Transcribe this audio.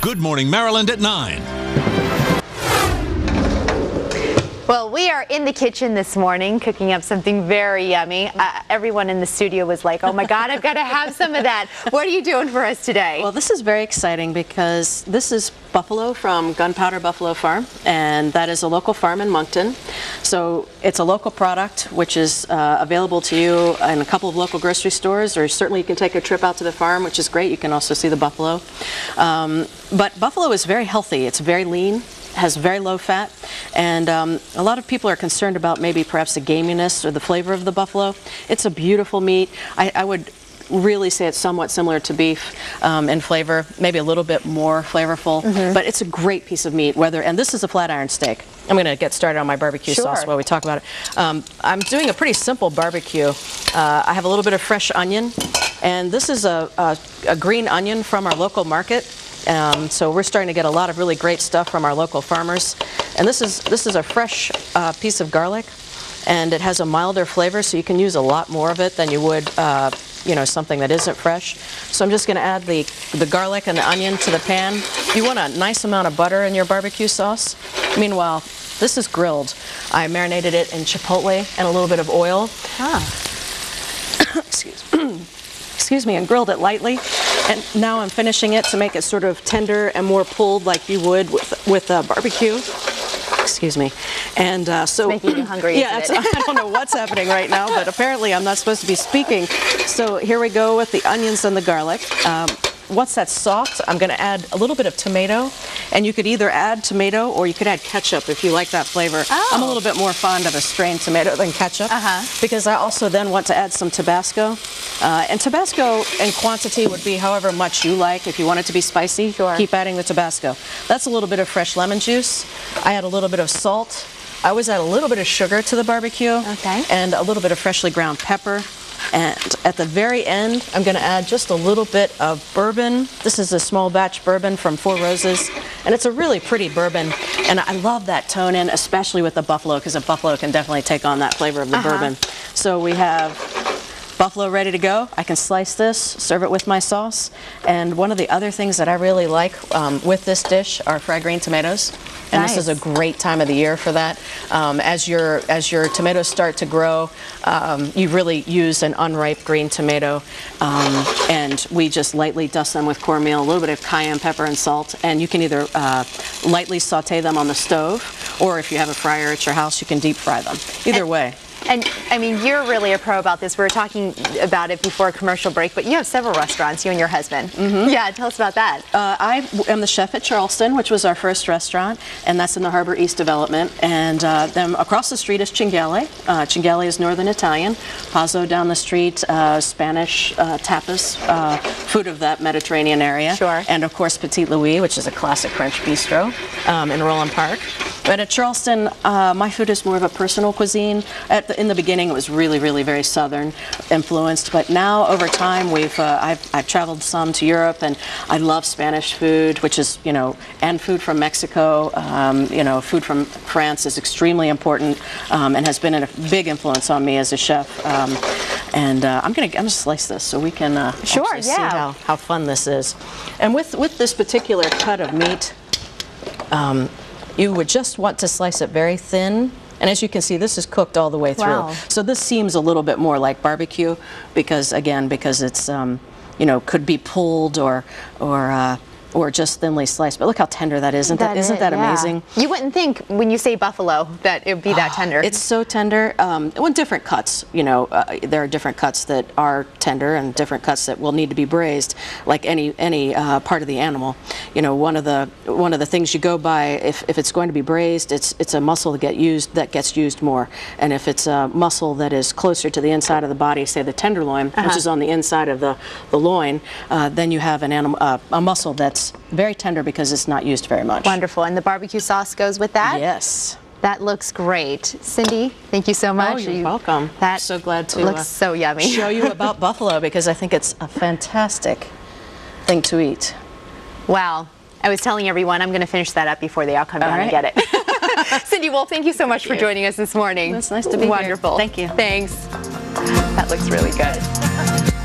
Good Morning Maryland at 9. Well, we are in the kitchen this morning cooking up something very yummy. Everyone in the studio was like, oh my God, I've got to have some of that. What are you doing for us today? Well, this is very exciting because this is buffalo from Gunpowder Buffalo Farm, and that is a local farm in Moncton. So it's a local product which is available to you in a couple of local grocery stores, or certainly you can take a trip out to the farm, which is great. You can also see the buffalo. But buffalo is very healthy. It's very lean, has very low fat, and a lot of people are concerned about maybe perhaps the gaminess or the flavor of the buffalo. It's a beautiful meat. I would really say it's somewhat similar to beef in flavor, maybe a little bit more flavorful, but it's a great piece of meat. And this is a flat iron steak. I'm going to get started on my barbecue sauce while we talk about it. I'm doing a pretty simple barbecue. I have a little bit of fresh onion, and this is a green onion from our local market. So we're starting to get a lot of really great stuff from our local farmers. And this is a fresh piece of garlic, and it has a milder flavor, so you can use a lot more of it than you would something that isn't fresh. So I'm just going to add the garlic and the onion to the pan. You want a nice amount of butter in your barbecue sauce. Meanwhile, this is grilled. I marinated it in chipotle and a little bit of oil. Excuse me, and grilled it lightly. And now I'm finishing it to make it sort of tender and more pulled like you would with barbecue. Excuse me. And so it's making you hungry. Yeah, I don't know what's happening right now, but apparently I'm not supposed to be speaking. So here we go with the onions and the garlic. Once that's soft, I'm going to add a little bit of tomato, and you could either add tomato or you could add ketchup if you like that flavor. I'm a little bit more fond of a strained tomato than ketchup because I also then want to add some Tabasco. And Tabasco in quantity would be however much you like. If you want it to be spicy, keep adding the Tabasco. That's a little bit of fresh lemon juice. I add a little bit of salt. I always add a little bit of sugar to the barbecue and a little bit of freshly ground pepper. And at the very end, I'm going to add just a little bit of bourbon. This is a small batch bourbon from Four Roses, and it's a really pretty bourbon. And I love that tone in, especially with the buffalo, because the buffalo can definitely take on that flavor of the bourbon. So we have buffalo ready to go. I can slice this, serve it with my sauce. And one of the other things that I really like with this dish are fried green tomatoes. And this is a great time of the year for that. As your tomatoes start to grow, you really use an unripe green tomato, and we just lightly dust them with cornmeal, a little bit of cayenne pepper and salt, and you can either lightly saute them on the stove, or if you have a fryer at your house, you can deep fry them. Either way. And I mean, you're really a pro about this. We were talking about it before a commercial break, but you have several restaurants, you and your husband. Yeah, tell us about that. I am the chef at Charleston, which was our first restaurant, and that's in the Harbor East development. And then across the street is Cinghiale. Cinghiale is Northern Italian. Pazzo down the street, Spanish tapas, food of that Mediterranean area. And of course, Petit Louis, which is a classic French bistro in Roland Park. But at Charleston, my food is more of a personal cuisine. In the beginning, it was really, really very Southern influenced, but now over time, I've traveled some to Europe, and I love Spanish food, which is, and food from Mexico. Food from France is extremely important and has been a big influence on me as a chef. I'm gonna slice this so we can actually see how fun this is. And with this particular cut of meat, you would just want to slice it very thin. And as you can see, this is cooked all the way through. So this seems a little bit more like barbecue because it's, could be pulled or just thinly sliced. But look how tender that is. Isn't that amazing? You wouldn't think when you say buffalo that it would be that tender. It's so tender. Well, different cuts, there are different cuts that are tender and different cuts that will need to be braised, like any part of the animal. One of the things you go by, if it's going to be braised, it's a muscle that gets used more. And if it's a muscle that is closer to the inside of the body, say the tenderloin, which is on the inside of the loin, then you have a muscle that's very tender because it's not used very much. Wonderful. And the barbecue sauce goes with that? Yes. That looks great. Cindy, thank you so much. Oh, you're welcome. That I'm so glad to looks so yummy. show you about buffalo because I think it's a fantastic thing to eat. Wow. I was telling everyone I'm going to finish that up before they all come down and get it. Cindy, well, thank you so much for joining us this morning. It's nice to be here. Wonderful. Thank you. Thanks. That looks really good.